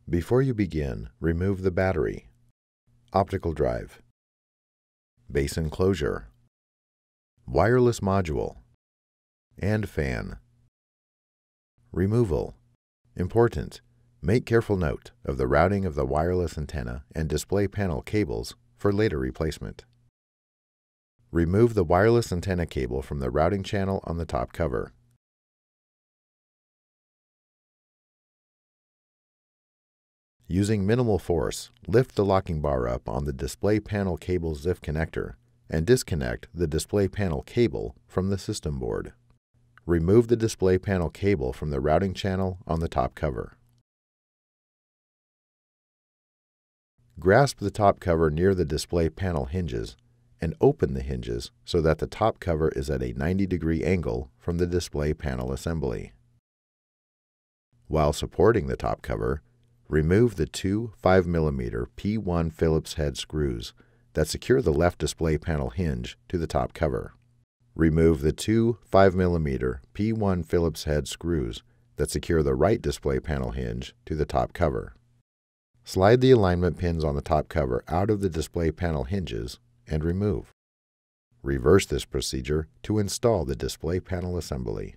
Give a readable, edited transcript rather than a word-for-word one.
Before you begin, remove the battery, optical drive, base enclosure, wireless module, and fan. Removal. Important. Make careful note of the routing of the wireless antenna and display panel cables for later replacement. Remove the wireless antenna cable from the routing channel on the top cover. Using minimal force, lift the locking bar up on the display panel cable ZIF connector and disconnect the display panel cable from the system board. Remove the display panel cable from the routing channel on the top cover. Grasp the top cover near the display panel hinges and open the hinges so that the top cover is at a 90-degree angle from the display panel assembly. While supporting the top cover, remove the two 5mm P1 Phillips head screws that secure the left display panel hinge to the top cover. Remove the two 5mm P1 Phillips head screws that secure the right display panel hinge to the top cover. Slide the alignment pins on the top cover out of the display panel hinges and remove. Reverse this procedure to install the display panel assembly.